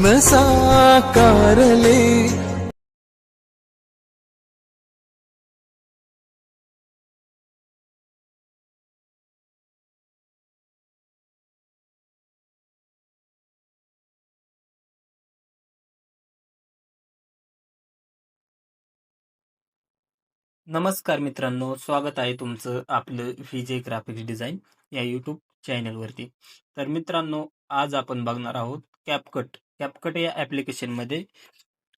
स्वप्न साकारले. नमस्कार मित्रांनो, स्वागत आहे तुमचं आपलं व्हीजे ग्राफिक्स डिझाईन या यूट्यूब चॅनलवरती. तर मित्रांनो, आज आपण बघणार आहोत कॅपकट. कॅपकट या ॲप्लिकेशनमध्ये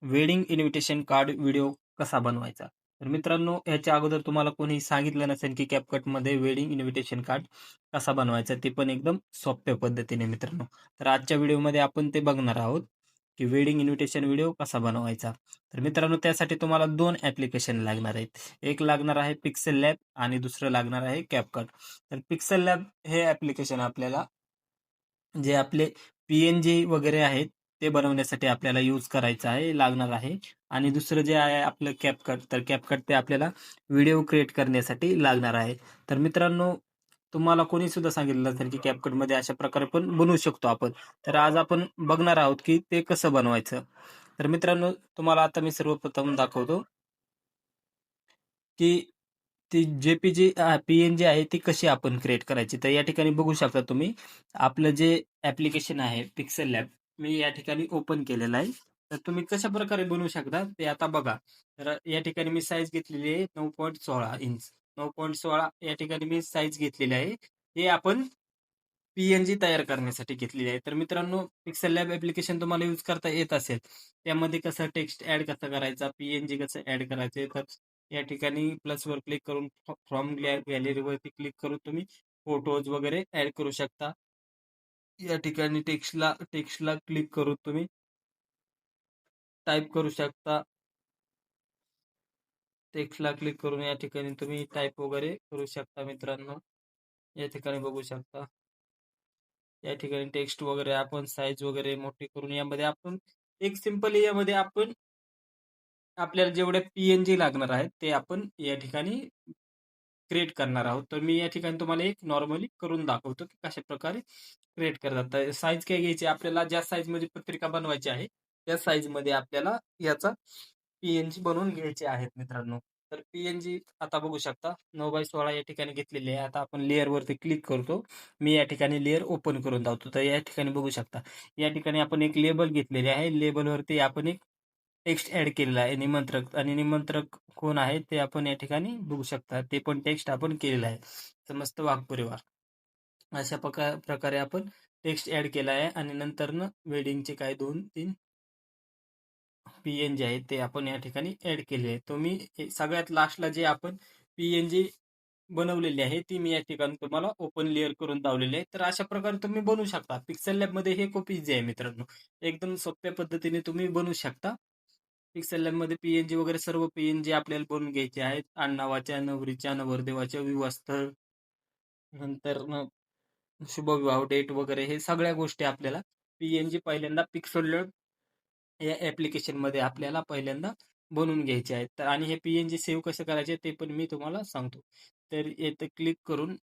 वेडिंग इन्व्हिटेशन कार्ड व्हिडिओ कसा बनवायचा. तर मित्रांनो, ह्याच्या अगोदर तुम्हाला कोणी सांगितलं नसेल की कॅपकटमध्ये वेडिंग इन्व्हिटेशन कार्ड कसा बनवायचा, ते पण एकदम सोप्या पद्धतीने मित्रांनो. तर आजच्या व्हिडिओमध्ये आपण ते बघणार आहोत की वेडिंग इन्व्हिटेशन व्हिडिओ कसा बनवायचा. तर मित्रांनो, त्यासाठी तुम्हाला 2 ॲप्लिकेशन लागणार आहेत. एक लागणार आहे पिक्सेल लॅब आणि दुसरं लागणार आहे कॅपकट. तर पिक्सेल लॅब हे ॲप्लिकेशन आपल्याला जे आपले पी-एन-जी वगैरे आहेत ते बनवण्यासाठी आपल्याला यूज करायचं आहे, लागणार आहे. आणि दुसरं जे आहे आपलं कॅपकट, तर कॅपकट ते आपल्याला व्हिडिओ क्रिएट करण्यासाठी लागणार आहे. तर मित्रांनो, तुम्हाला कोणी सुद्धा सांगितलं असेल की कॅपकटमध्ये अशा प्रकारे पण बनवू शकतो आपण. तर आज आपण बघणार आहोत की ते कसं बनवायचं. तर मित्रांनो, तुम्हाला आता मी सर्वप्रथम दाखवतो की ती जे-पी-जी पी-एन-जी आहे ती कशी आपण क्रिएट करायची. तर या ठिकाणी बघू शकता तुम्ही आपलं जे ॲप्लिकेशन आहे पिक्सेल लॅब मी या ठिकाणी ओपन केलेलं आहे. तर तुम्ही कशाप्रकारे बनवू शकता ते आता बघा. तर या ठिकाणी मी साईज घेतलेली आहे 9.16 इंच. 9.16 या ठिकाणी मी साईज घेतलेली आहे. हे आपण पी-एन-जी तयार करण्यासाठी घेतलेली आहे. तर मित्रांनो, पिक्सेल लॅब ॲप्लिकेशन तुम्हाला यूज करता येत असेल. त्यामध्ये कसं टेक्स्ट ॲड कसा करायचा, पी-एन-जी कसं ॲड करायचे, तर या ठिकाणी प्लसवर क्लिक करून फ्रॉम गॅलरीवरती क्लिक करून तुम्ही फोटोज वगैरे ॲड करू शकता. या ठिकाणी टेक्स्टला क्लिक करून तुम्ही टाइप करू शकता. टेक्स्टला क्लिक करून या ठिकाणी तुम्ही टाइप वगैरे करू शकता मित्रांनो. या ठिकाणी बघू शकता. या ठिकाणी टेक्स्ट वगैरे आपण साईज वगैरे मोठी करून यामध्ये आपण एक सिंपल यामध्ये आपण आपल्याला जेवढे पी-एन-जी लागणार आहेत, ते आपण या ठिकाणी क्रिएट करणार आहोत. तर मी या ठिकाणी तुम्हाला एक नॉर्मली करून दाखवतो, की कशाप्रकारे क्रिएट करतात. तर साईज काय घ्यायची आपल्याला ज्या साईजमध्ये पत्रिका बनवायची आहे, त्या साईजमध्ये आपल्याला याचा पी-एन-जी बनवून घ्यायचे आहेत मित्रांनो. तर पी-एन-जी आता बघू शकता 9/16 या ठिकाणी घेतलेली आहे. आता आपण लेयरवरती क्लिक करतो. मी या ठिकाणी लेयर ओपन करून धावतो. तर या ठिकाणी बघू शकता. या ठिकाणी आपण एक लेबल घेतलेले आहे. लेबलवरती आपण एक टेक्स्ट ॲड केलेला आहे निमंत्रक आणि निमंत्रक कोण आहे ते आपण या ठिकाणी बघू शकता. ते पण टेक्स्ट आपण केलेलं आहे. समस्त वाघपरिवार. अशा प्रकारे आपण टेक्स्ट ॲड केला आहे आणि नंतरनं वेडिंगचे काय 2-3 पी-एन-जी आहेत ते आपण या ठिकाणी ॲड केले आहे. तुम्ही सगळ्यात लास्टला जे आपण पी-एन-जी बनवलेली आहे ती मी या ठिकाणी तुम्हाला ओपन लेयर करून लावलेली आहे. तर अशा प्रकारे तुम्ही बनवू शकता. पिक्सेल लॅबमध्ये हे खूप इझी आहे मित्रांनो. एकदम सोप्या पद्धतीने तुम्ही बनवू शकता. पिक्सेल लॅबमध्ये पी-एन-जी वगैरे सर्व पी-एन-जी आपल्याला बनवून घ्यायचे आहेत. आडनावाच्या, नवरीच्या, नवरदेवाच्या विवाहस्थळ, नंतर शुभविवाह डेट वगैरे हे सगळ्या गोष्टी आपल्याला पी-एन-जी पहिल्यांदा पिक्सेल लॅब या ॲप्लिकेशनमध्ये आपल्याला पहिल्यांदा बनवून घ्यायचे आहेत. तर आणि हे पी-एन-जी सेव्ह कसं करायचे ते पण मी तुम्हाला सांगतो. तर इथे क्लिक करून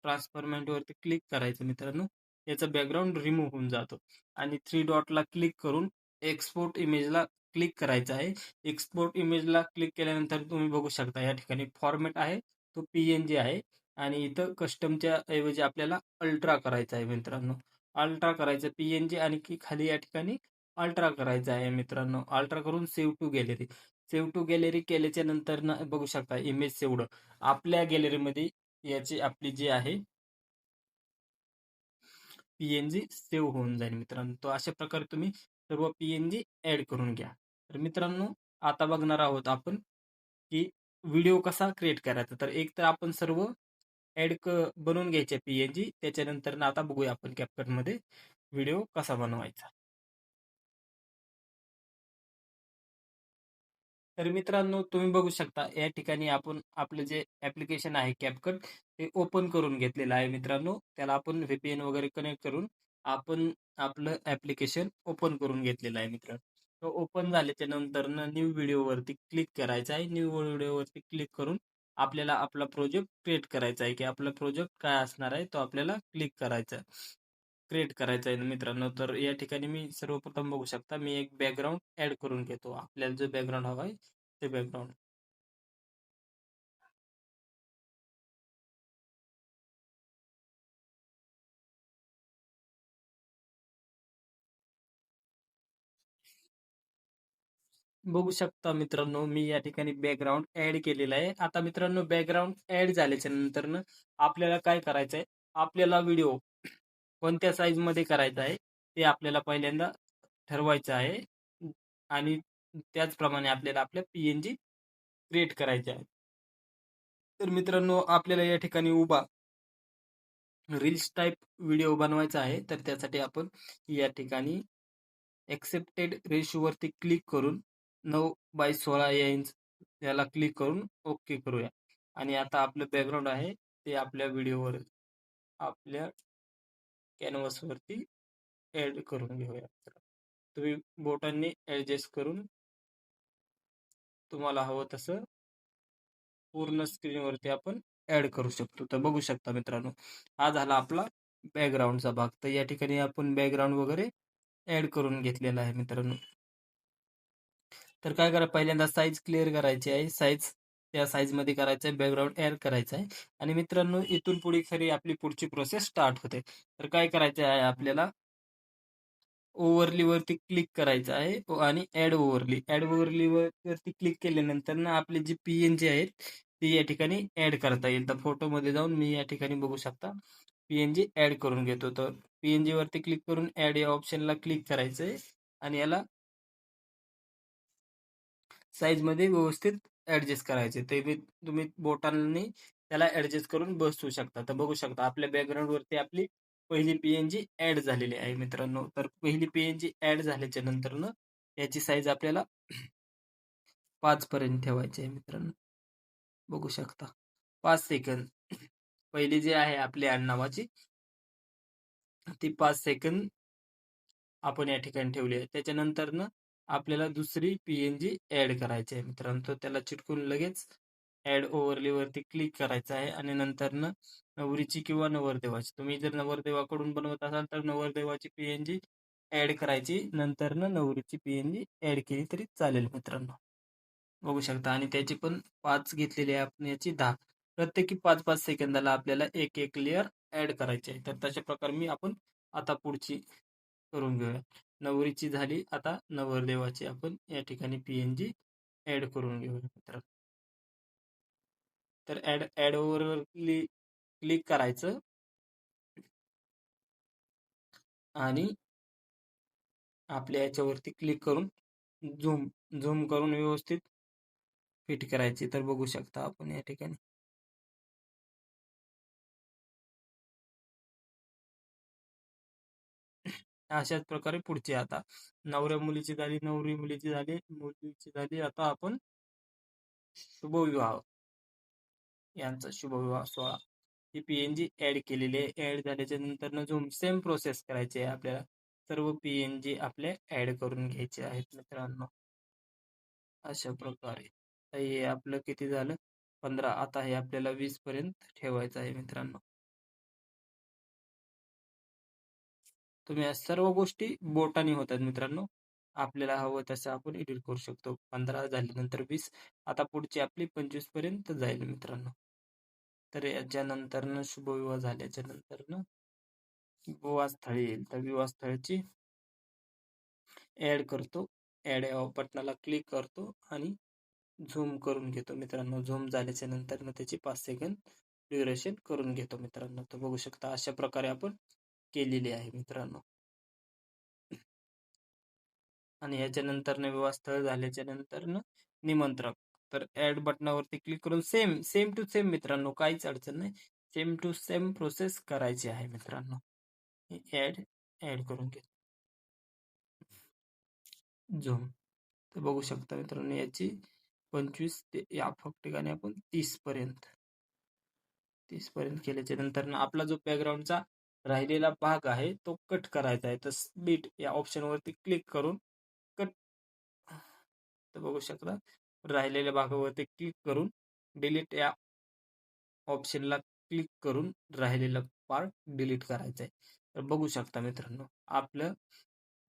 ट्रान्सफॉर्मॅटवरती क्लिक करायचं मित्रांनो. याचं बॅकग्राऊंड रिमूव्ह होऊन जातो आणि 3 डॉटला क्लिक करून एक्सपोर्ट इमेजला क्लिक करायचं आहे. एक्सपोर्ट इमेजला क्लिक केल्यानंतर तुम्ही बघू शकता या ठिकाणी फॉर्मॅट आहे तो पी-एन-जी आहे आणि इथं कस्टमच्या ऐवजी आपल्याला अल्ट्रा करायचं आहे मित्रांनो. अल्ट्रा करायचं पी-एन-जी आणि की खाली या ठिकाणी अल्ट्रा करायचं आहे मित्रांनो. अल्ट्रा करून save to gallery. Save to gallery केल्याच्या नंतर ना बघू शकता इमेज सेव्हड. आपल्या गॅलरीमध्ये याची आपली जी आहे पी-एन-जी सेव्ह होऊन जाईल मित्रांनो. तर अशा प्रकारे तुम्ही सर्व पी-एन-जी ॲड करून घ्या. तर मित्रांनो, आता बघणार आहोत आपण की व्हिडिओ कसा क्रिएट करायचा. तर एक तर आपण सर्व बनवून घ्यायचे पी-एन-जी. त्याच्यानंतर आता बघूया आपण CapCutमध्ये व्हिडिओ कसा बनवायचा. तर मित्रांनो, तुम्ही बघू शकता या ठिकाणी आपण आपलं जे ॲप्लिकेशन आहे CapCut ते ओपन करून घेतलेलं आहे मित्रांनो. त्याला आपण व्ही-पी-एन वगैरे कनेक्ट करून आपण आपलं ॲप्लिकेशन ओपन करून घेतलेलं आहे मित्रांनो. तो ओपन झाल्याच्या नंतरनं न्यू व्हिडिओवरती क्लिक करायचं आहे. न्यू व्हिडिओवरती क्लिक करून आपल्याला आपला प्रोजेक्ट क्रिएट करायचा आहे, की आपला प्रोजेक्ट काय असणार आहे तो आपल्याला क्लिक करायचा आहे. क्रिएट करायचा आहे मित्रांनो. तर या ठिकाणी मी सर्वप्रथम बघू शकता मी एक बॅकग्राऊंड ॲड करून घेतो. आपल्याला जो बॅकग्राऊंड हवा आहे ते बॅकग्राऊंड. बघू शकता मित्रांनो, मी या ठिकाणी बॅकग्राऊंड ॲड केलेला आहे. आता मित्रांनो बॅकग्राऊंड ॲड झाल्याच्या नंतरनं आपल्याला काय करायचं आहे, आपल्याला व्हिडिओ कोणत्या साईजमध्ये करायचा आहे, ते आपल्याला पहिल्यांदा ठरवायचं आहे आणि त्याचप्रमाणे आपल्याला आपल्या पी-एन-जी क्रिएट करायच्या आहेत. तर मित्रांनो आपल्याला या ठिकाणी उभा रील्स टाइप व्हिडिओ बनवायचा आहे. तर त्यासाठी आपण या ठिकाणी एक्सेप्टेड रेशोवरती क्लिक करून 9:16 या इंच याला क्लिक करून ओके करूया. आणि आता आपलं बॅकग्राऊंड आहे ते आपल्या व्हिडिओवर आपल्या कॅनव्हासवरती ॲड करून घेऊया. तुम्ही बोटांनी ॲडजस्ट करून तुम्हाला हवं तसं पूर्ण स्क्रीनवरती आपण ॲड करू शकतो. तर बघू शकता मित्रांनो, हा झाला आपला बॅकग्राऊंडचा भाग. तर या ठिकाणी आपण बॅकग्राऊंड वगैरे ॲड करून घेतलेला आहे मित्रांनो. तर काय करा पहिल्यांदा साईज क्लिअर करायची आहे. साईज त्या साईजमध्ये करायचं आहे, बॅकग्राऊंड ॲड करायचं आहे आणि मित्रांनो इथून पुढे खरी आपली पुढची प्रोसेस स्टार्ट होते. तर काय करायचं आहे आपल्याला ओव्हरलीवरती क्लिक करायचं आहे आणि ॲड ओव्हरली. ॲड ओव्हरलीवरती क्लिक केल्यानंतर ना आपली जी पी-एन-जी आहेत ती या ठिकाणी ॲड करता येईल. तर फोटोमध्ये जाऊन मी या ठिकाणी बघू शकता पी-एन-जी ॲड करून घेतो. तर पी-एन-जी वरती क्लिक करून ॲड या ऑप्शनला क्लिक करायचं आहे आणि याला साईजमध्ये व्यवस्थित ॲडजस्ट करायचे. ते मी तुम्ही बोटांनी त्याला ॲडजस्ट करून बसवू शकता. तर बघू शकता आपल्या बॅकग्राऊंडवरती आपली पहिली पी-एन-जी ॲड झालेली आहे मित्रांनो. तर पहिली पी-एन-जी ॲड झाल्याच्या नंतरनं याची साईज आपल्याला 5 पर्यंत ठेवायची आहे मित्रांनो. बघू शकता 5 सेकंद. पहिली जी आहे आपली आडनावाची ती 5 सेकंद आपण या ठिकाणी ठेवली आहे. त्याच्यानंतरनं आपल्याला दुसरी पी-एन-जी ॲड करायची आहे मित्रांनो. तर त्याला चिटकून लगेच ॲड ओव्हरलेवरती क्लिक करायचं आहे आणि नंतरनं नवरीची किंवा नवरदेवाची तुम्ही जर नवरदेवाकडून बनवत असाल तर नवरदेवाची पी-एन-जी ॲड करायची. नंतरनं नवरीची पी-एन-जी ॲड केली तरी चालेल मित्रांनो. बघू शकता आणि त्याची पण 5 घेतलेली आहे आपण याची 10. प्रत्येकी 5-5 सेकंदाला आपल्याला एक लेयर ॲड करायची आहे. तर तशा प्रकारे आपण आता पुढची करून घेऊया. नवरीची झाली, आता नवरदेवाची आपण या ठिकाणी पी-एन-जी ॲड करून घेऊया मित्रांनो. तर ॲडवर क्लिक करायचं आणि आपल्या याच्यावरती क्लिक करून झूम झूम करून व्यवस्थित फिट करायची. तर बघू शकता आपण या ठिकाणी. अशाच प्रकारे पुढची आता नवऱ्या मुलीची झाली, नवरी मुलीची झाली, मुलीची झाली. आता आपण शुभविवाह यांचा शुभविवाह सोहळा ही पी-एन-जी ॲड केलेली आहे. ॲड झाल्याच्या नंतर झूम सेम प्रोसेस करायची आहे आपल्याला. सर्व पी-एन-जी आपल्या ॲड करून घ्यायचे आहेत मित्रांनो. अशा प्रकारे. तर हे आपलं किती झालं? 15. आता हे आपल्याला 20 पर्यंत ठेवायचं आहे मित्रांनो. तुम्ही या सर्व गोष्टी बोटाने होतात मित्रांनो. आपल्याला हवं तसं आपण एडिट करू शकतो. 15 झाल्यानंतर 20. आता पुढची आपली 25 पर्यंत जाईल मित्रांनो. तर याच्यानंतरनं शुभविवाह झाल्याच्या नंतरनं विवाहस्थळी येईल. तर विवाहस्थळाची ॲड करतो. ॲड या बटनाला क्लिक करतो आणि झूम करून घेतो मित्रांनो. झूम झाल्याच्या नंतरनं त्याची 5 सेकंद ड्युरेशन करून घेतो मित्रांनो. तर बघू शकता अशा प्रकारे आपण केलेली आहे मित्रांनो. आणि ह्याच्यानंतरनं विवाहस्थळ झाल्याच्या नंतरनं निमंत्रक. तर ॲड बटनावरती क्लिक करून सेम टू सेम मित्रांनो काहीच अडचण नाही. सेम टू सेम प्रोसेस करायची आहे मित्रांनो. ॲड करून घे झूम. तर बघू शकता मित्रांनो याची 25 ते या ठिकाणी आपण 30 पर्यंत केल्याच्या नंतर आपला जो बॅकग्राऊंडचा राहिलेला भाग आहे तो कट करायचा आहे. तर स्प्लिट या ऑप्शनवरती क्लिक करून कट. तर बघू शकता राहिलेल्या भागावरती क्लिक करून डिलीट या ऑप्शनला क्लिक करून राहिलेला पार्ट डिलीट करायचा आहे. तर बघू शकता मित्रांनो, आपलं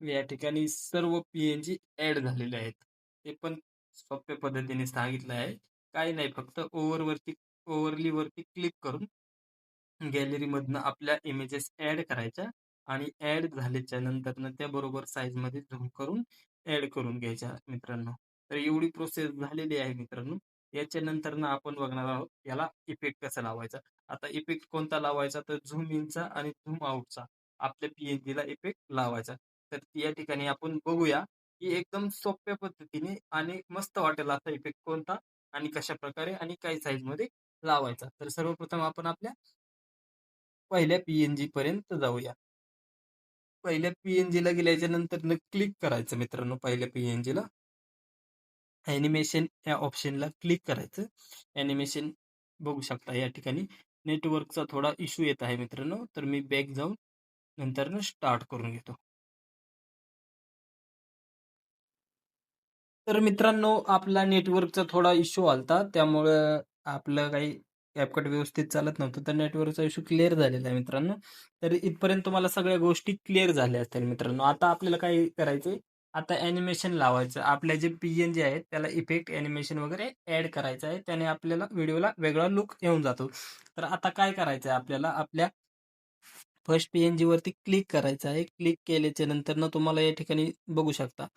या ठिकाणी सर्व पी-एन-जी ॲड झालेले आहेत. ते पण सोप्या पद्धतीने सांगितलं आहे. काही नाही, फक्त ओव्हरली वरती क्लिक करून गॅलरीमधनं आपल्या इमेजेस ॲड करायच्या आणि ॲड झाल्याच्या नंतरनं त्याबरोबर साईजमध्ये झूम करून ॲड करून घ्यायच्या मित्रांनो. तर एवढी प्रोसेस झालेली आहे मित्रांनो. याच्यानंतरनं आपण बघणार आहोत याला इफेक्ट कसा लावायचा. आता इफेक्ट कोणता लावायचा, तर झूम इनचा आणि झूम आउटचा आपल्या पी-एन-जीला इफेक्ट लावायचा. तर या ठिकाणी आपण बघूया, की एकदम सोप्या पद्धतीने आणि मस्त वाटेल असा इफेक्ट कोणता आणि कशाप्रकारे आणि काय साईजमध्ये लावायचा. तर सर्वप्रथम आपण आपल्या पहिल्या पी-एन-जी पर्यंत जाऊया. पहिल्या पी-एन-जीला गेल्याच्या नंतर क्लिक करायचं मित्रांनो, पहिल्या पी-एन-जीला. ॲनिमेशन या ऑप्शनला क्लिक करायचं. ॲनिमेशन बघू शकता या ठिकाणी नेटवर्कचा थोडा इश्यू येत आहे मित्रांनो, तर मी बॅक जाऊन नंतरनं स्टार्ट करून घेतो. तर मित्रांनो, आपला नेटवर्कचा थोडा इश्यू आलता, त्यामुळं आपलं काही CapCut व्यवस्थित चालत नव्हतं. तर नेटवर्कचा इश्यू क्लिअर झालेला आहे मित्रांनो. तर इथपर्यंत तुम्हाला सगळ्या गोष्टी क्लिअर झाल्या असतील मित्रांनो. आता आपल्याला काय करायचंय, आता ॲनिमेशन लावायचं. आपल्या जे पी-एन-जी आहेत त्याला इफेक्ट, ॲनिमेशन वगैरे ॲड करायचं आहे. त्याने आपल्याला व्हिडिओला वेगळा लूक येऊन जातो. तर आता काय करायचं आहे आपल्याला, आपल्या फर्स्ट पी-एन-जी वरती क्लिक करायचं आहे. क्लिक केल्याच्या नंतरनं तुम्हाला या ठिकाणी बघू शकता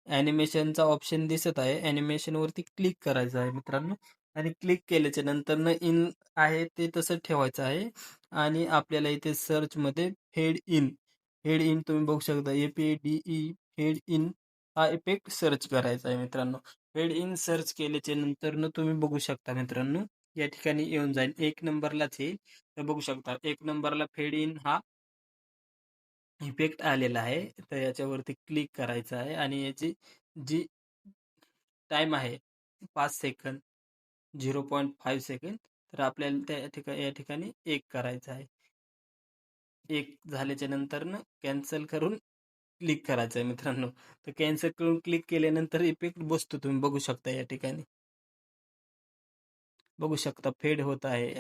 ॲनिमेशनचा ऑप्शन दिसत आहे. ॲनिमेशनवरती क्लिक करायचं आहे मित्रांनो आणि क्लिक केल्याच्या नंतरनं इन आहे ते तसं ठेवायचं आहे आणि आपल्याला इथे सर्चमध्ये फेड इन तुम्ही बघू शकता FADE फेड इन हा इफेक्ट सर्च करायचा आहे मित्रांनो. फेड इन सर्च केल्याच्या नंतरनं तुम्ही बघू शकता मित्रांनो, या ठिकाणी येऊन जाईल. 1 नंबरलाच येईल. तर बघू शकता 1 नंबरला फेड इन हा इफेक्ट आलेला आहे. तर याच्यावरती क्लिक करायचं आहे आणि याची जी टाईम आहे 5 सेकंद, 0.5 सेकंद, तर आपल्याला या ठिकाणी 1 करायचं आहे. 1 झाल्याच्या नंतरनं कॅन्सल करून क्लिक करायचं आहे मित्रांनो. तर कॅन्सल करून क्लिक केल्यानंतर इफेक्ट बसतो. तुम्ही बघू शकता या ठिकाणी. बघू शकता फेड होत आहे.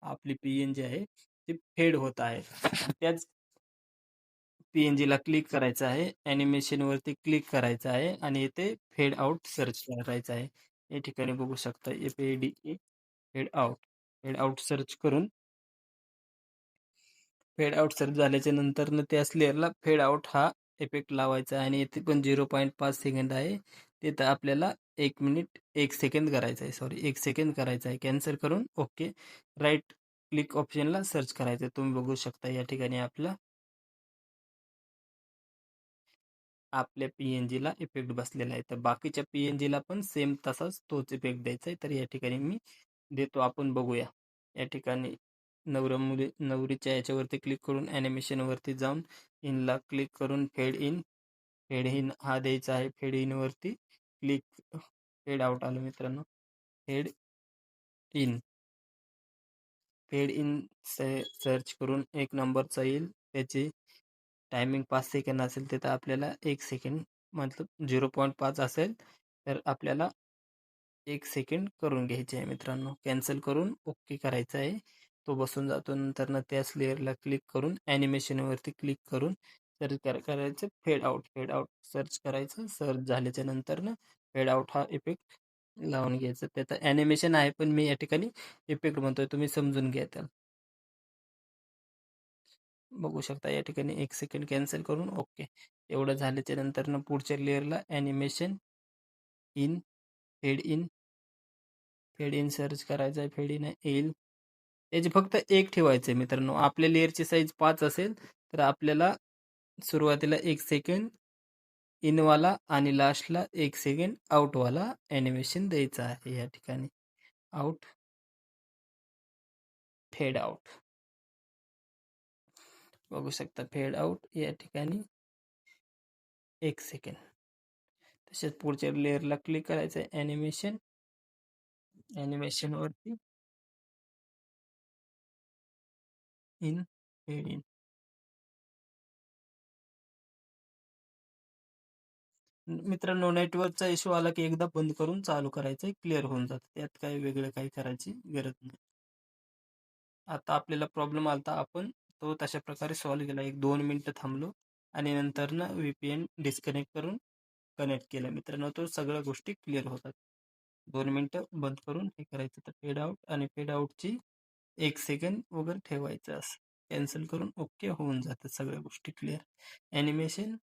आपली पी-एन-जी आहे ती फेड होत आहे. त्याच पी-एन-जीला क्लिक करायचं आहे. ॲनिमेशनवरती क्लिक करायचं आहे आणि इथे फेड आउट सर्च करायचं आहे. या ठिकाणी बघू शकता FADE फेड आउट. फेड आउट सर्च करून फेड आउट सर्च झाल्याच्या नंतरनं त्याच लेयरला फेड आउट हा इफेक्ट लावायचा आहे आणि इथे पण 0.5 सेकंद आहे. तिथं आपल्याला 1 मिनिट 1 सेकंद करायचं आहे. सॉरी 1 सेकंद करायचं आहे. कॅन्सल करून ओके. राईट क्लिक ऑप्शनला सर्च करायचं आहे. तुम्ही बघू शकता या ठिकाणी आपल्या पी-एन-जीला इफेक्ट बसलेला आहे. तर बाकीच्या पी-एन-जीला पण सेम तसाच तोच इफेक्ट द्यायचा आहे. तर या ठिकाणी मी देतो. आपण बघूया. या ठिकाणी नवरीच्या याच्यावरती क्लिक करून ॲनिमेशनवरती जाऊन इनला क्लिक करून फेड इन हा द्यायचा आहे. फेड इनवरती क्लिक फेड आउट आलं मित्रांनो. Fade in fade in search करून 1 नंबरचा येईल. त्याची टायमिंग 5 सेकंद असेल तिथं आपल्याला 1 सेकंड मतलब 0.5 असेल तर आपल्याला 1 सेकंड करून घ्यायचे आहे मित्रांनो. कॅन्सल करून ओके करायचं आहे. तो बसून जातो. नंतरनं त्याच लेयरला क्लिक करून ॲनिमेशनवरती क्लिक करून सर्च करायचं फेड आउट सर्च करायचं. सर्च झाल्याच्या नंतरनं फेड आउट हा इफेक्ट लावून घ्यायचं. त्याचं ॲनिमेशन आहे पण मी या ठिकाणी इफेक्ट म्हणतोय. तुम्ही समजून घ्या त्याला. बघू शकता या ठिकाणी 1 सेकंड कॅन्सल करून ओके. एवढं झाल्याच्या नंतरनं पुढच्या लेयरला animation in, fade in search करायचं आहे. फेड इन येईल. याची फक्त 1 ठेवायचं आहे मित्रांनो. आपल्या लेयरची साईज 5 असेल तर आपल्याला सुरुवातीला 1 सेकंड इनवाला आणि लास्टला 1 सेकंड आउटवाला ॲनिमेशन द्यायचं आहे या ठिकाणी. आउट, फेड आउट. बघू शकता फेड आउट या ठिकाणी 1 सेकंड. तसेच पुढच्या लेयरला क्लिक करायचं आहे. ॲनिमेशनवरती इन, फेड इन. मित्रांनो, नेटवर्कचा इश्यू आला की एकदा बंद करून चालू करायचं, क्लिअर होऊन जातं. त्यात काही वेगळं काही करायची गरज नाही. आता आपल्याला प्रॉब्लेम आलता, आपण तो तशा प्रकारे सॉल्व्ह केला. 1-2 मिनिटं थांबलो आणि नंतरनं व्ही-पी-एन डिस्कनेक्ट करून कनेक्ट केलं. मित्रांनो, तो सगळ्या गोष्टी क्लिअर होतात. 2 मिनिटं बंद करून हे करायचं. तर फेड आउट आणि फेड आउटची 1 सेकंद वगैरे ठेवायचं असं. कॅन्सल करून ओके होऊन जातात सगळ्या गोष्टी क्लिअर. ॲनिमेशन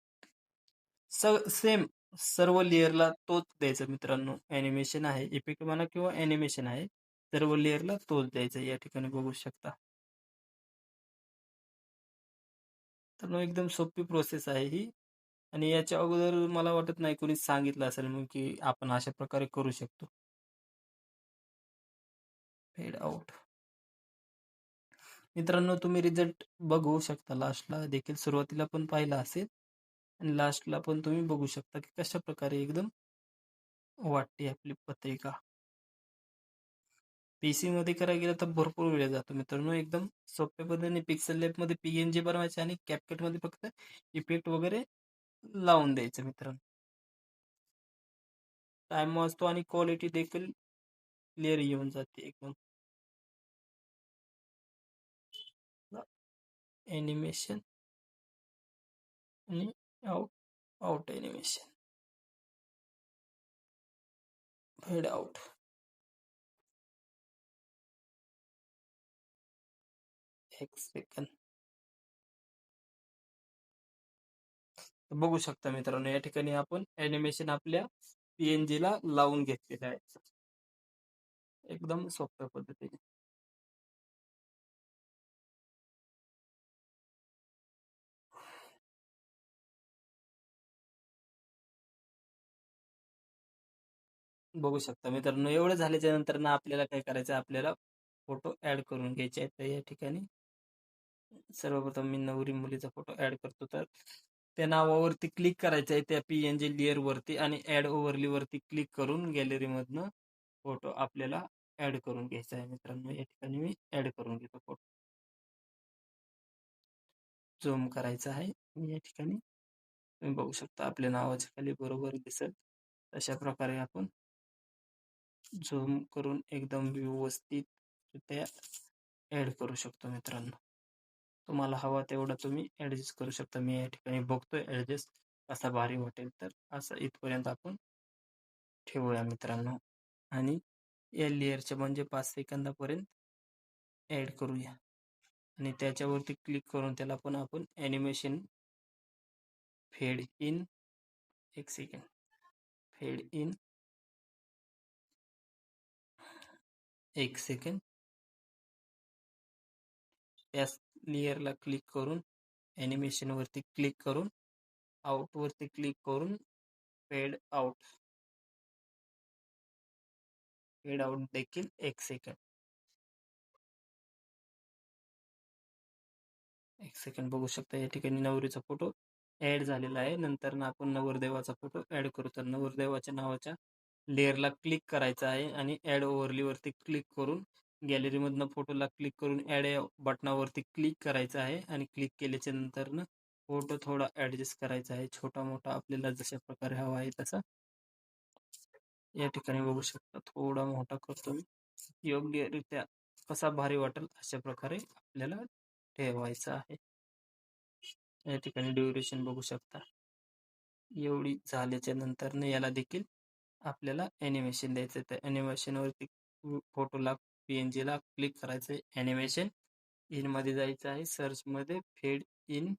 सेम सर्व लेयरला तोच द्यायचा मित्रांनो. ॲनिमेशन आहे, इफेक्ट म्हणा किंवा ॲनिमेशन आहे. सर्व लेयरला तोच द्यायचा. या ठिकाणी बघू शकता. तर मग एकदम सोपी प्रोसेस आहे ही आणि याच्या अगोदर मला वाटत नाही कोणी सांगितलं असेल मग की आपण अशा प्रकारे करू शकतो. फेड आउट. मित्रांनो, तुम्ही रिझल्ट बघू शकता लास्टला देखील. सुरुवातीला पण पाहिला असेल आणि लास्टला पण तुम्ही बघू शकता की कशा प्रकारे एकदम वाटते आपली पत्रिका. पीसी मध्ये करायला गेलं तर भरपूर वेळ जातो मित्रांनो. एकदम सोप्या पद्धतीने पिक्सेल लॅबमध्ये पीएनजी बनवायचे आणि कॅपकटमध्ये फक्त इफेक्ट वगैरे लावून द्यायचं मित्रांनो. टाइम वाचतो आणि क्वालिटी देखील क्लिअर येऊन जाते एकदम. ॲनिमेशन आणि आउट आउट ॲनिमेशन. फेड आउट. एक सेकंद. बघू शकता मित्रांनो, या ठिकाणी आपण ॲनिमेशन आपल्या पीएनजीला लावून घेतलेलं आहे. एकदम सोप्या पद्धतीने. बघू शकता मित्रांनो, एवढं झाल्याच्या नंतर ना आपल्याला काय करायचं, आपल्याला फोटो ऍड करून घ्यायचे आहेत. तर या ठिकाणी सर्वप्रथम मी नवरी मुलीचा फोटो ऍड करतो. तर त्या नावावरती क्लिक करायचं आहे त्या पीएनजी लेअर वरती आणि ऍड ओव्हरली वरती क्लिक करून गॅलरी मधनं फोटो आपल्याला ऍड करून घ्यायचा आहे. मित्रांनो, या ठिकाणी मी ऍड करून घेतो फोटो. झूम करायचा आहे. या ठिकाणी तुम्ही बघू शकता आपल्या नावाच्या खाली बरोबर दिसेल तशा प्रकारे आपण झूम करून एकदम व्यवस्थित ऍड करू शकतो मित्रांनो. तुम्हाला हवा तेवढा तुम्ही ऍडजस्ट करू शकता. मी या ठिकाणी बघतोय ऍडजस्ट कसा भारी वाटेल, तर असं इथपर्यंत आपण ठेवूया मित्रांनो आणि या लेअरच्या म्हणजे 5 सेकंदापर्यंत ऍड करूया आणि त्याच्यावरती क्लिक करून त्याला पण आपण animation fade in. 1 second. Fade in 1 second. त्या लेअरला क्लिक करून ॲनिमेशन वरती क्लिक करून आउट वरती क्लिक करून फेड आउट. फेड आउट देखील 1 सेकंड. 1 सेकंड बघू शकता. या ठिकाणी नवरीचा फोटो ऍड झालेला आहे. नंतर ना आपण नवरदेवाचा फोटो ऍड करू. तर नवरदेवाच्या नावाच्या लेअरला क्लिक करायचं आहे आणि ऍड ओव्हरली वरती क्लिक करून गॅलरी मधनं फोटोला क्लिक करून ऍड बटनावरती क्लिक करायचं आहे आणि क्लिक केल्याच्या नंतर ना फोटो थोडा ऍडजस्ट करायचा आहे, छोटा मोठा आपल्याला जशा प्रकारे हवा आहे तसा. या ठिकाणी बघू शकता थोडा मोठा करतो मी. योग्यरित्या कसा भारी वाटेल अशा प्रकारे आपल्याला ठेवायचा आहे. या ठिकाणी ड्युरेशन बघू शकता. एवढी झाल्याच्या नंतर याला देखील आपल्याला ॲनिमेशन द्यायचं आहे. त्या ॲनिमेशनवरती फोटोला पीएनजीला क्लिक करायचं आहे. ॲनिमेशन इनमध्ये जायचं आहे. सर्चमध्ये फेड इन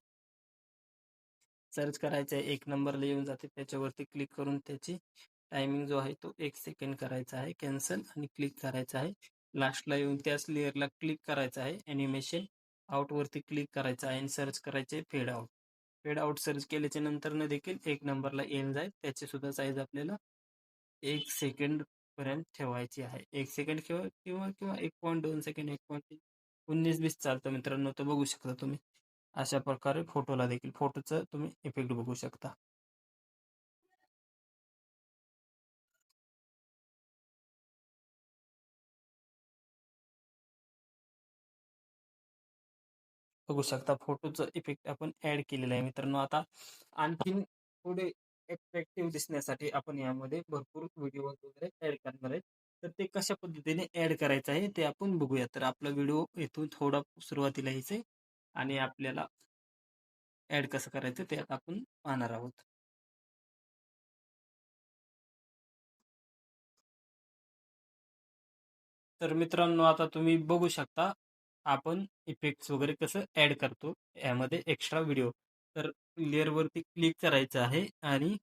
सर्च करायचं आहे. 1 नंबरला येऊन जाते. त्याच्यावरती क्लिक करून त्याची टायमिंग जो आहे तो 1 सेकंड करायचा आहे. कॅन्सल आणि क्लिक करायचं आहे. लास्टला येऊन त्याच लेअरला क्लिक करायचं आहे. ॲनिमेशन आउटवरती क्लिक करायचं आहे आणि सर्च करायचे फेड आउट. फेड आउट सर्च केल्याच्या नंतर देखील 1 नंबरला येऊन जाईल. त्याची सुद्धा साईज आपल्याला 1 सेकंड पर्यंत ठेवायची आहे. 1 सेकंड किंवा किंवा किंवा 1.2 सेकंड, 1.3, 19-20 चालतं मित्रांनो. तर बघू शकता तुम्ही अशा प्रकारे फोटोला देखील फोटोचं तुम्ही इफेक्ट बघू शकता. बघू शकता फोटोचं इफेक्ट आपण ऍड केलेलं आहे मित्रांनो. आता आणखीन थोडे अट्रॅक्टिव्ह दिसण्यासाठी आपण यामध्ये भरपूर व्हिडिओ वगैरे ऍड करणार आहे. तर ते कशा पद्धतीने ऍड करायचं आहे ते आपण बघूया. तर आपला व्हिडिओ इथून थोडा सुरुवातीला यायचंय आणि आपल्याला ॲड कसं करायचं ते आता आपण पाहणार आहोत. तर मित्रांनो, आता तुम्ही बघू शकता आपण इफेक्ट्स वगैरे कसं ॲड करतो यामध्ये एक्स्ट्रा व्हिडिओ. तर लेयरवरती क्लिक करायचं आहे आणि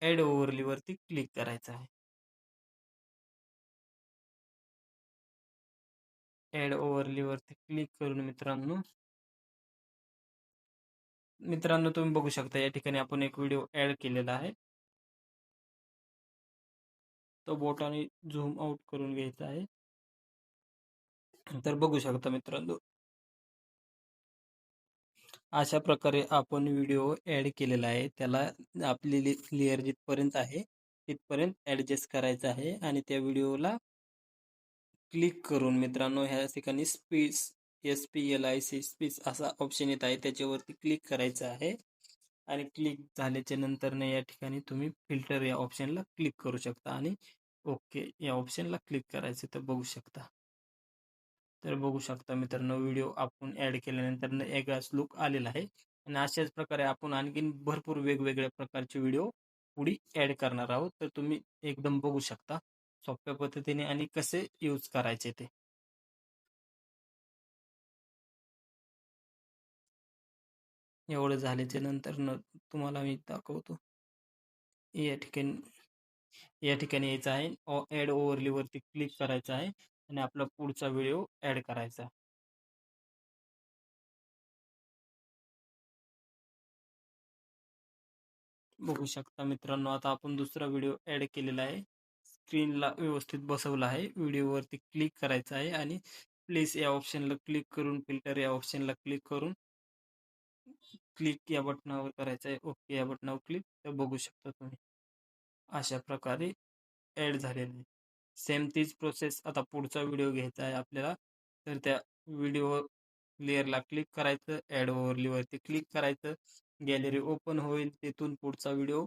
ॲड ओव्हरलीवरती क्लिक करायचं आहे. ॲड ओव्हरलीवरती क्लिक करून मित्रांनो तुम्ही बघू शकता या ठिकाणी आपण एक व्हिडिओ ॲड केलेला आहे. तो बोटाने झूम आउट करून घ्यायचा आहे. तर बघू शकता मित्रांनो, अशा प्रकारे आपण व्हिडिओ ॲड केलेला आहे. त्याला आपली लेयर जिथपर्यंत आहे तिथपर्यंत ॲडजस्ट करायचं आहे आणि त्या व्हिडिओला क्लिक करून मित्रांनो ह्या ठिकाणी स्पीस SPLIC स्पीस असा ऑप्शन येत आहे, त्याच्यावरती क्लिक करायचं आहे आणि क्लिक झाल्याच्या नंतर या ठिकाणी तुम्ही फिल्टर या ऑप्शनला क्लिक करू शकता आणि ओके या ऑप्शनला क्लिक करायचं. तर बघू शकता मित्रांनो, व्हिडिओ आपण ॲड केल्यानंतर वेगळाच लुक आलेला आहे आणि अशाच प्रकारे आपण आणखीन भरपूर वेगवेगळ्या प्रकारचे व्हिडिओ पुढे ॲड करणार आहोत. तर तुम्ही एकदम बघू शकता सोप्या पद्धतीने आणि कसे यूज करायचे ते. एवढं झाल्याच्या नंतर तुम्हाला मी दाखवतो. या ठिकाणी यायचं आहे, ॲड ओव्हरलीवरती क्लिक करायचं आहे आणि आपला पुढचा व्हिडिओ ॲड करायचा. बघू शकता मित्रांनो, आता आपण दुसरा व्हिडिओ ॲड केलेला आहे. स्क्रीनला व्यवस्थित बसवला आहे. व्हिडिओवरती क्लिक करायचं आहे आणि प्लेस या ऑप्शनला क्लिक करून फिल्टर या ऑप्शनला क्लिक करून क्लिक या बटनावर करायचं आहे. ओके या बटनावर क्लिक. तर बघू शकता तुम्ही अशा प्रकारे ॲड झालेलं आहे. सेम तीच प्रोसेस आता पुढचा व्हिडिओ घ्यायचा आहे आपल्याला. तर त्या व्हिडिओ लेयरला क्लिक करायचं, ॲड ओव्हरलीवरती क्लिक करायचं, गॅलरी ओपन होईल. तिथून पुढचा व्हिडिओ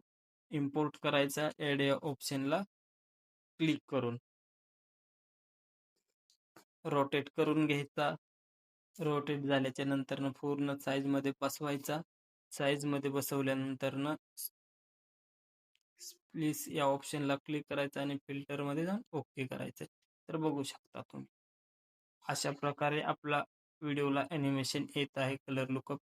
इम्पोर्ट करायचा, ॲड या ऑप्शनला क्लिक करून रोटेट करून घ्यायचा. रोटेट झाल्याच्या नंतर पूर्ण साईजमध्ये बसवायचा. साईजमध्ये बसवल्यानंतर प्लीज या ऑप्शनला क्लिक करायचं आणि फिल्टरमध्ये जाऊन ओके करायचं. तर बघू शकता तुम्ही अशा प्रकारे आपला व्हिडिओला ॲनिमेशन येत आहे. कलर लुकअप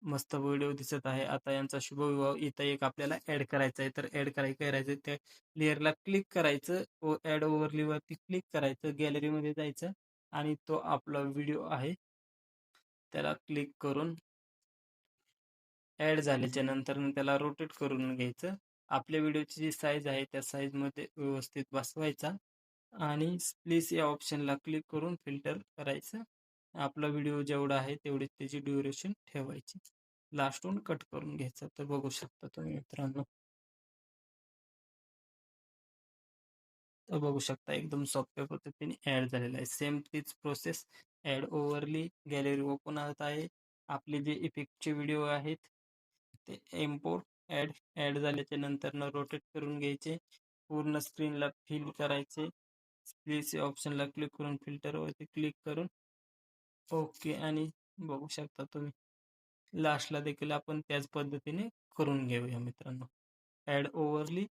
मस्त व्हिडिओ दिसत आहे. आता यांचा शुभविवाह इथं एक आपल्याला ॲड करायचा आहे. तर ॲड करायचं त्या लेअरला क्लिक करायचं व ॲड ओव्हरलीवरती क्लिक करायचं, गॅलरीमध्ये जायचं आणि तो आपला व्हिडिओ आहे त्याला क्लिक करून ॲड झाल्याच्या नंतर त्याला रोटेट करून घ्यायचं. आपल्या व्हिडिओची जी साईज आहे त्या साईजमध्ये व्यवस्थित बसवायचा आणि प्लीज या ऑप्शनला क्लिक करून फिल्टर करायचं. आपला व्हिडिओ जेवढा आहे तेवढी त्याची ड्युरेशन ठेवायची. लास्टहून कट करून घ्यायचा. तर बघू शकता तुम्ही मित्रांनो. तर बघू शकता एकदम सोप्या पद्धतीने ॲड झालेला आहे. सेम तीच process add overlay gallery open होत आहे. आपले जे इफेक्टचे व्हिडिओ आहेत ते इम्पोर्ट ॲड झाल्याच्या नंतर रोटेट करून घ्यायचे. पूर्ण स्क्रीनला फिल करायचे. प्लीज या ऑप्शनला क्लिक करून फिल्टरवरती क्लिक करून ओके आणि बघू शकता तुम्ही लास्टला देखील आपण त्याच पद्धतीने करून घेऊया मित्रांनो. ॲड ओव्हरली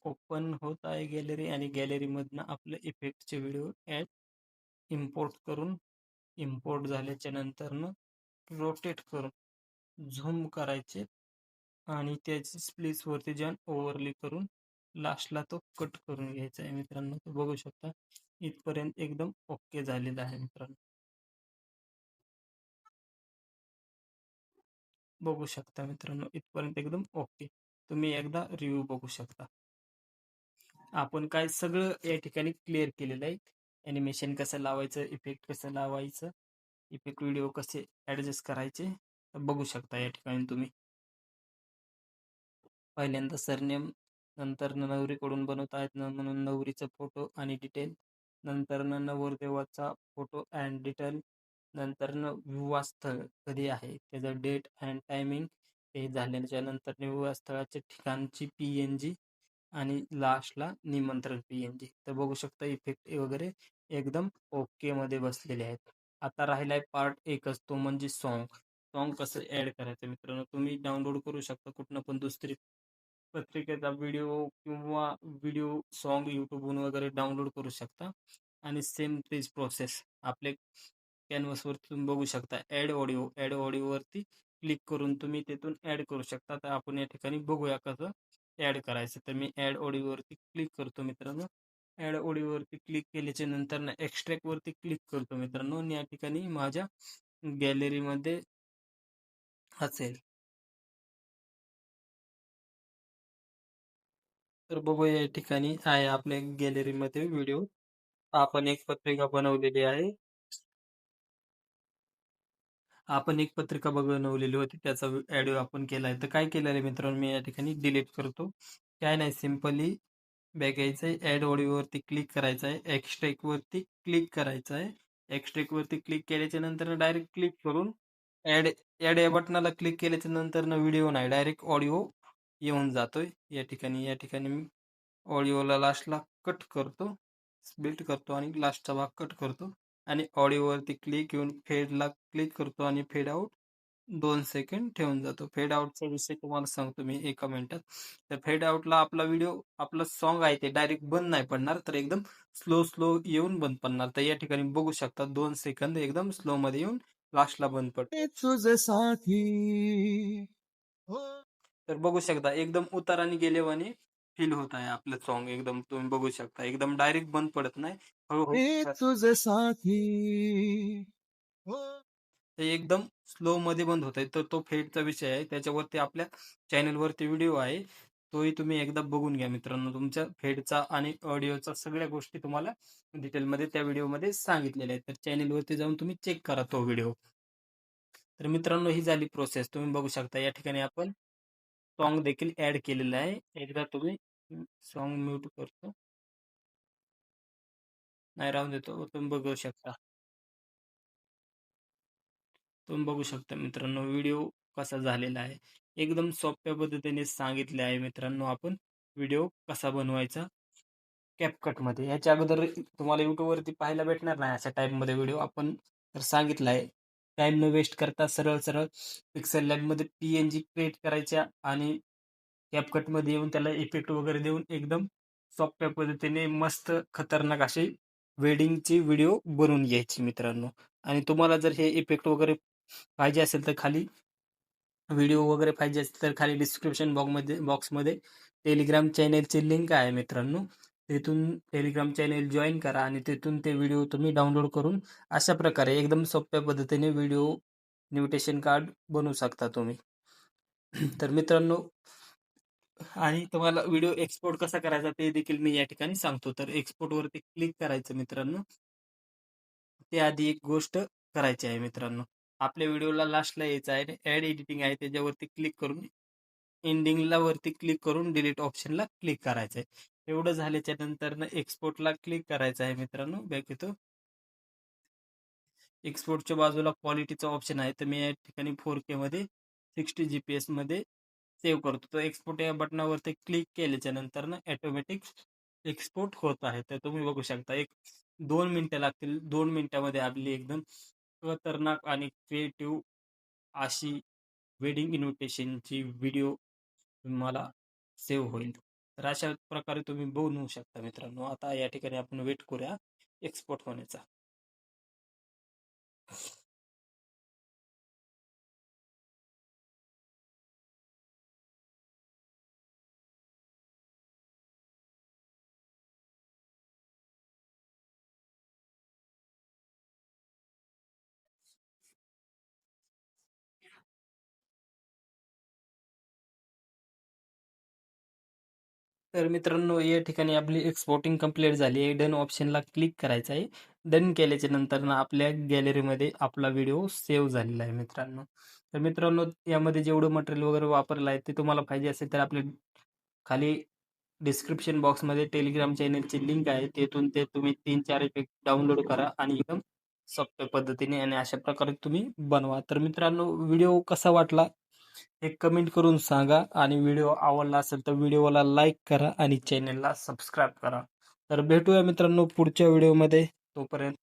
ओपन होत आहे गॅलरी आणि गॅलरीमधनं आपले इफेक्टचे व्हिडिओ इम्पोर्ट करून इम्पोर्ट झाल्याच्या नंतरनं रोटेट करून झूम करायचे आणि त्याची स्प्लिसवरती जाऊन ओव्हरली करून लास्टला तो कट करून घ्यायचा आहे मित्रांनो. तो बघू शकता इथपर्यंत एकदम ओके झालेला आहे मित्रांनो. बघू शकता मित्रांनो इथपर्यंत एकदम ओके. तुम्ही एकदा रिव्ह्यू बघू शकता. आपण काय सगळं या ठिकाणी क्लिअर केलेलं आहे. ॲनिमेशन कसं लावायचं, इफेक्ट कसं लावायचं, इफेक्ट व्हिडिओ कसे ॲडजस्ट करायचे तर बघू शकता या ठिकाणी तुम्ही. पहिल्यांदा सरनेम, नंतर नवरीकडून बनवत आहेत म्हणून नवरीचा फोटो आणि डिटेल, नंतर नवरदेवाचा फोटो अँड डिटेल, नंतर विवाह स्थळ कधी आहे त्याचं डेट अँड टायमिंग, हे झाल्याच्या नंतर विवाह स्थळाच्या ठिकाणची PNG, आणि लास्टला निमंत्रण पीएनजी. तर बघू शकता इफेक्ट वगैरे एकदम ओके मध्ये बसलेले आहेत. आता राहिलाय पार्ट एकच, तो म्हणजे सॉन्ग. सॉन्ग कसं ऍड करायचं मित्रांनो, तुम्ही डाउनलोड करू शकता कुठनं पण दुसरी पत्रिकेचा व्हिडिओ किंवा व्हिडिओ सॉन्ग यूट्यूबवरून वगैरे डाउनलोड करू शकता आणि सेम तेच प्रोसेस आपले कॅनव्हासवरती तुम्ही बघू शकता. ॲड ऑडिओवरती क्लिक करून तुम्ही तिथून ॲड करू शकता. तर आपण या ठिकाणी बघूया कसं ॲड करायचं. तर मी ॲड ऑडिओवरती क्लिक करतो मित्रांनो. ॲड ऑडिओवरती क्लिक केल्याच्या नंतर ना एक्स्ट्रॅक्टवरती क्लिक करतो मित्रांनो आणि या ठिकाणी माझ्या गॅलरीमध्ये असेल. तर बघूया या ठिकाणी आहे आपल्या गॅलरीमध्ये व्हिडिओ. आपण एक पत्रिका बनवलेली आहे. आपण एक पत्रिका बनवलेली होती, त्याचा ऑडिओ आपण केलाय. तर काय केलेलं आहे मित्रांनो, मी या ठिकाणी डिलीट करतो. काय नाही, सिंपली बॅक यायचं आहे, ॲड ऑडिओवरती क्लिक करायचं आहे, एक्स्ट्रॅक्टवरती क्लिक करायचं आहे. एक्स्ट्रॅक्टवरती क्लिक केल्याच्या नंतर डायरेक्ट क्लिक करून ॲड ॲड या बटनाला क्लिक केल्याच्या नंतर व्हिडिओ नाही, डायरेक्ट ऑडिओ येऊन जातोय. या ठिकाणी मी ऑडिओला लास्टला कट करतो, स्प्लिट करतो आणि लास्टचा भाग कट करतो आणि ऑडिओवरती क्लिक येऊन फेडला क्लिक करतो आणि फेड आउट 2 सेकंड ठेवून जातो. फेड आउटचा विषय तुम्हाला सांगतो मी एका मिनिटात. तर फेड आउटला आपला व्हिडिओ, आपलं सॉन्ग आहे ते डायरेक्ट बंद नाही पडणार, तर एकदम स्लो स्लो येऊन बंद पडणार. तर या ठिकाणी बघू शकता 2 सेकंद एकदम स्लो मध्ये येऊन लास्टला बंद पडतो. तुझे साथी हो. तर बघू शकता एकदम उताराने गेल्यावानी फील होत आहे आपलं सॉन्ग. एकदम तुम्ही बघू शकता एकदम डायरेक्ट बंद पडत नाही, हळूहळू मी तुझे साथी हो. ते एकदम स्लो मध्ये बंद होत आहे. तर तो फेडचा विषय आहे, त्याच्यावरती आपल्या चॅनलवरती व्हिडिओ आहे, तोही तुम्ही एकदा बघून घ्या मित्रांनो. तुमच्या फेडचा आणि ऑडिओचा सगळ्या गोष्टी तुम्हाला डिटेलमध्ये त्या व्हिडिओमध्ये सांगितलेल्या आहेत. तर चॅनलवरती जाऊन तुम्ही चेक करा तो व्हिडिओ. तर मित्रांनो, ही झाली प्रोसेस, तुम्ही बघू शकता. या ठिकाणी आपण सॉन्ग देखील ऍड केलेला आहे. एकदा तुम्ही सॉन्ग म्यूट करतो, नाही राहून देतो. तुम्ही बघू शकता मित्रांनो व्हिडिओ कसा झालेला आहे. एकदम सोप्या पद्धतीने सांगितले आहे मित्रांनो आपण व्हिडिओ कसा बनवायचा कॅपकटमध्ये. याच्या अगोदर तुम्हाला युट्यूबवरती पाहायला भेटणार नाही अशा टाईपमध्ये व्हिडिओ. आपण तर सांगितलं आहे, टाईम न वेस्ट करता सरळ सरळ पिक्सेल लॅबमध्ये PNG क्रिएट करायच्या आणि कॅपकटमध्ये येऊन त्याला इफेक्ट वगैरे देऊन एकदम सोप्या पद्धतीने मस्त खतरनाक अशी वेडिंगची व्हिडिओ बनवून घ्यायची मित्रांनो. आणि तुम्हाला जर हे इफेक्ट वगैरे पाहिजे असेल तर खाली व्हिडिओ वगैरे पाहिजे असेल तर खाली डिस्क्रिप्शन बॉक्समध्ये टेलिग्राम चॅनेलची लिंक आहे मित्रांनो. तिथून टेलिग्राम चॅनेल जॉईन करा आणि तिथून ते व्हिडिओ तुम्ही डाउनलोड करून अशा प्रकारे एकदम सोप्या पद्धतीने व्हिडिओ इन्व्हिटेशन कार्ड बनवू शकता तुम्ही. तर मित्रांनो, आणि तुम्हाला व्हिडिओ एक्सपोर्ट कसा करायचा ते देखील मी या ठिकाणी सांगतो. तर एक्सपोर्टवरती क्लिक करायचं मित्रांनो. ते आधी एक गोष्ट करायची आहे मित्रांनो. आपल्या व्हिडिओला लास्टला यायचं आहे, ॲड एडिटिंग आहे त्याच्यावरती क्लिक करून एंडिंगला वरती क्लिक करून डिलीट ऑप्शनला क्लिक करायचं आहे. एवढं झाल्याच्या नंतर एक्सपोर्टला क्लिक करायचं आहे मित्रांनो. बॅक येतो. एक्सपोर्टच्या बाजूला क्वालिटीचा ऑप्शन आहे, तर मी या ठिकाणी 4K मध्ये 60 GPS मध्ये सेव्ह करतो. तर एक्सपोर्ट या बटनावरती क्लिक केल्याच्या नंतर ऑटोमॅटिक एक्सपोर्ट होत आहे. तर तुम्ही बघू शकता 1-2 मिनिटं लागतील. 2 मिनिटामध्ये आपली एकदम खतरनाक आणि क्रिएटिव्ह अशी वेडिंग इन्व्हिटेशनची व्हिडिओ तुम्हाला सेव्ह होईल. तर अशा प्रकारे तुम्ही बनवू शकता मित्रांनो. आता या ठिकाणी आपण वेट करूया एक्सपोर्ट होण्याचा. तर मित्रांनो, या ठिकाणी आपली एक्सपोर्टिंग कंप्लीट झाली आहे. डन ऑप्शनला क्लिक करायचं आहे. डन केल्याच्या नंतर आपल्या गॅलरीमध्ये आपला व्हिडिओ सेव्ह झालेला आहे मित्रांनो. तर मित्रांनो, यामध्ये जेवढं मटेरियल वगैरे वापरलं आहे ते तुम्हाला पाहिजे असेल तर आपले खाली डिस्क्रिप्शन बॉक्समध्ये टेलिग्राम चॅनेलची लिंक आहे. तिथून ते तुम्ही 3-4 इफेक्ट डाउनलोड करा आणि एकदम सोप्या पद्धतीने आणि अशा प्रकारे तुम्ही बनवा. तर मित्रांनो, व्हिडिओ कसा वाटला हे कमेंट करून सांगा आणि व्हिडिओ आवडला असेल तर व्हिडिओला लाईक करा आणि चॅनलला सबस्क्राईब करा. तर भेटूया मित्रांनो पुढच्या व्हिडिओमध्ये. तोपर्यंत